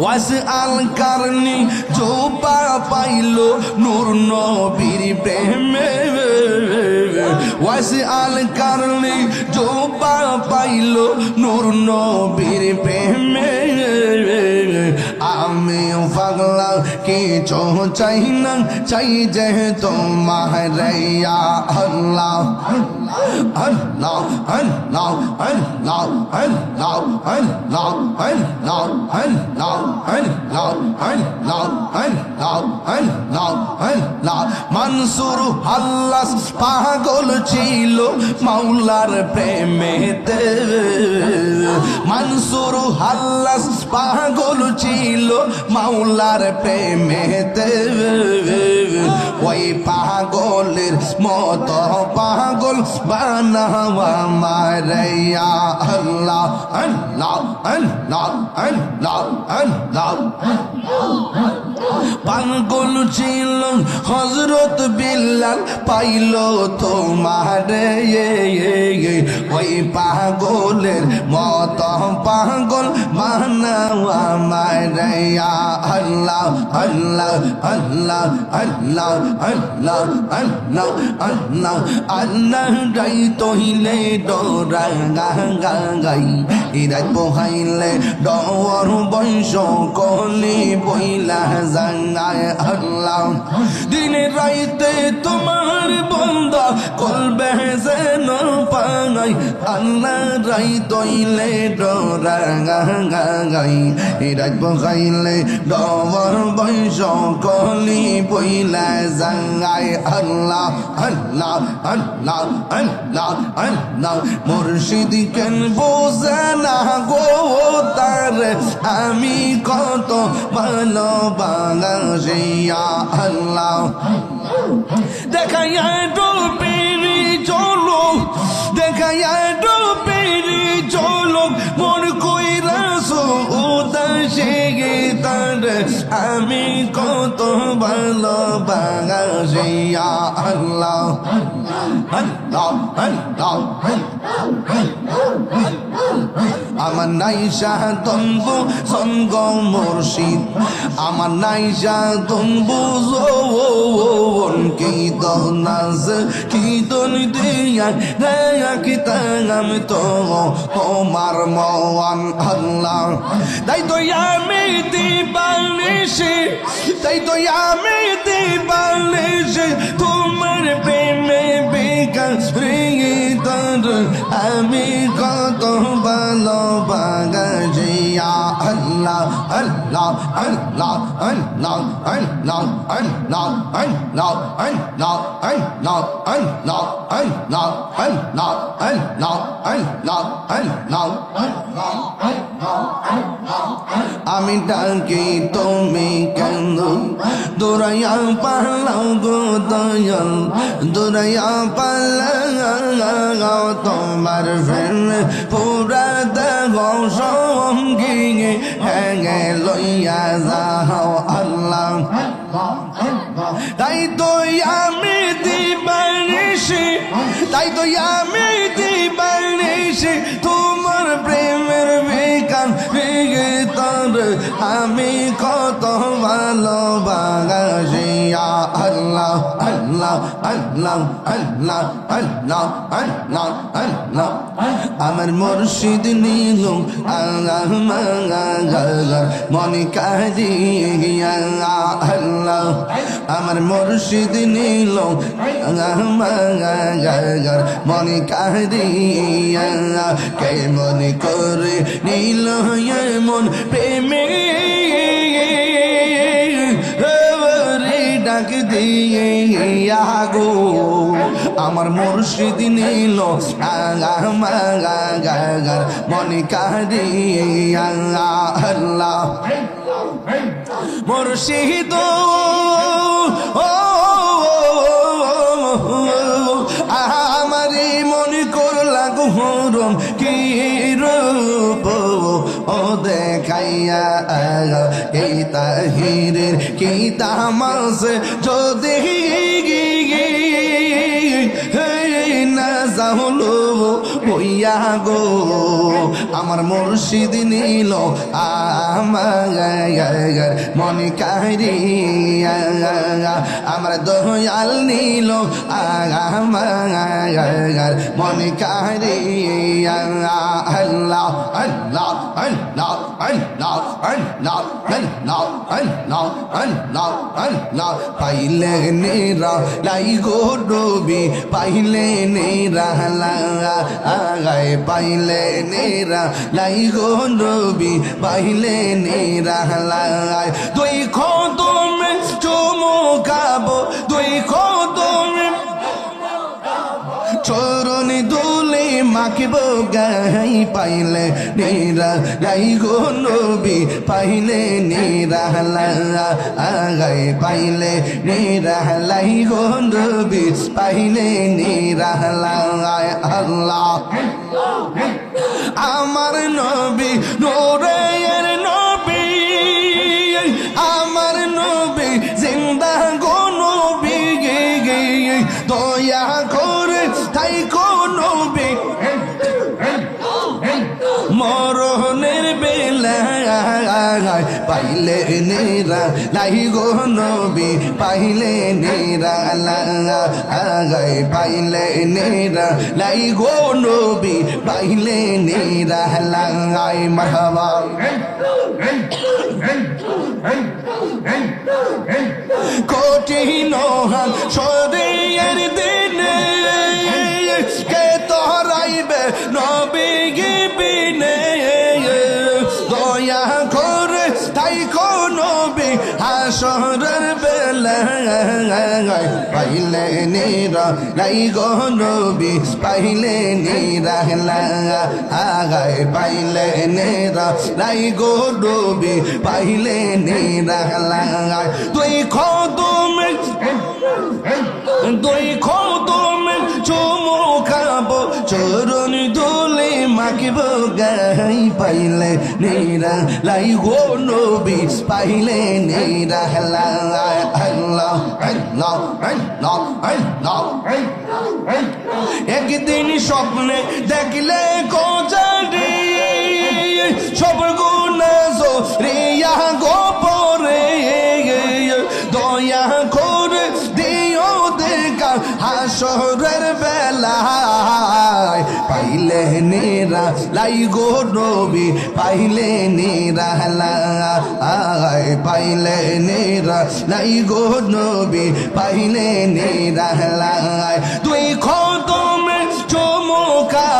ওয়াসআল কারনি জোবা পাইলো নূর নবীর প্রেমে ওয়াসআল কারনি জোবা পাইলো নূর নবীর প্রেমে আমি পাগলা কিছু চাই না চাই যে তোমার ইয়া আল্লাহ আল্লাহ আল্লাহ আল্লাহ আল্লাহ আল্লাহ আল্লাহ আল্লাহ আল্লাহ আল্লাহ আল্লাহ আল্লাহ আল্লাহ মনসুর আল্লাহ পাগল ছিল মাওলার প্রেমেতে মনসুর আল্লাহ পাগল ছিল মাওলার প্রেমেতে ওই পাগলের মতো পাগল বানাওয়া মারিয়া আল্লাহ আল্লাহ আল্লাহ আল্লাহ আল্লাহ পাগল ছিল হযরত বিল্লাল পাইল তোমারে ওই পাগলের মতো পাগল বানাওয়া মারিয়া আল্লাহ আল্লাহ আল্লাহ আল্লাহ আল্লাহ আল্লাহ আল্লাহ আল্লাহ গাই তহিলে ডরা গাই ইরাত বহাইলে ডর বংশ কলি বইলা জাঙ্গায় আল্লাহ দিনে রাইতে তোমার বন্দা কলবে যেন পাঙাই আল্লাহ রাই তইলে ডরা গাই ইরাত বহাইলে ডর বংশ কলি বইলা জাঙ্গায় আল্লাহ আল্লাহ আল্লাহ আল্লাহ আল্লাহ মুর্শিদ কেন বোঝে না গো তার আমি কত ভালোবাসি আল্লাহ দেখাইয়া ডোবেরি চলো দেখাইয়া ডোবেরি চলো মোর কইরাছো উদাসে তার আমি কত ভালোবাসি আল্লাহ আল্লাহ আল্লাহ আমার নাইশা তনবু সঙ্গ মুর্শিদ আমার নাইশা তনবু জোন কি দনাজ কি দন দিয়া দেয়া কি তাঙ্গাম তো তোমার মওয়ান আল্লাহ তাই তো আমি দিবানিশি তাই তো আমি দিবানিশি তোমার প্রেমে বিকাশ হৃদয় আমি কত ভালোবাসি আল্লাহ আল্লাহ আল্লাহ আল্লাহ আল্লাহ আল্লাহ আল্লাহ আল্লাহ আল্লাহ আল্লাহ আল্লাহ আল্লাহ আল্লাহ আল্লাহ আল্লাহ আমি ডাকি তুমি কেন দৌড়াইয়া পালাও গো দয়াল দৌড়াইয়া পালাও তোমার প্রেমে পুরা দেহ সঙ্গী হ্যাঙে লইয়া যাও আল্লাহ তাই তো আমি দিবানিশি তাই তো আমি দিবানিশি তোমার প্রেমের বিকান তোর আমি কত ভালোবাসি আল্লাহ আল্লাহ আল্লাহ আল্লাহ আল্লাহ আল্লাহ আল্লাহ আমার মুর্শিদ নীল আল্লাহ মনে কাঁদিয়া আল্লাহ আমার মুর্শিদ নীল মনে কাঁদিয়া কে মনে করে নীল মন প্রেমে ডাক দিয়ে গো আমার মুর্শিদ নীল মনে কাঁদিয়া আল্লাহ মুর্শিদ আমারে মনে করলা ঘুরম কি রূপ ও দেখাইয়া এই তাহিরের কি তামাস যদি না যাহলো ও বইয়া গো আমার মুর্শিদ নীল আমার মনে কাহিয়া আমার দয়াল নীল আমার মনে কাহিয়া আল্লাহ আল্লাহ আল্লাহ আল্লাহ আল্লাহ আল্লাহ আল্লাহ আল্লাহ আল্লাহ পাইলে নেরা লাই গো ডোবি পাইলে নেরা লাগায় পাইলে নেরা লাই গো ডোবি পাইলে নেরা লাগায় দুই খতমে চুমুকাবো দুই খতমে চরণ দুলে মাখিব গাই পাইলে নেরা লাই গো নবী পাইলে নেরা লাগাই পাইলে নেরা লাই গো নবী পাইলে নেরা লাগাই আল্লাহ আমার নবী নূরের নবী আমার নবী জিন্দা গো নবী দয়া করে তাই কোনো মরণের বেলায় পাইলে নেরা লাই গো নবী পাইলে নেরা লাগায় পাইলে নেরা লাই গো নবী পাইলে নেরা লাগায় মারহাবা কঠিন শরীরের দিনে কে তোরাইবে নবী গিবিনে দয়া করে তাই নবী হাসরের বেলায় পাইলে নেরা লাই গো নবী পাইলে নেরা লাগায় পাইলে নেরা লাই গো নবী পাইলে নেরা লাগায় দুই খতমে চুমুকাবো চরণ দুলে মাখিব গাই পাইলে নেরা লাই গো নবী পাইলে নেরা লাগায় আল্লাহ আল্লাহ আল্লাহ আল্লাহ একদিন স্বপ্নে দেখলে কোজারি সব গুনাহ রিয়া গোপরে দয়া করে দিও দেখা হাসরের বেলায় পাইলে নেরা লাই গো নবী পাইলে নেরা লাগায় পাইলে নেরা লাই গো নবী পাইলে নেরা লাগায় দুই খতমে চুমুকা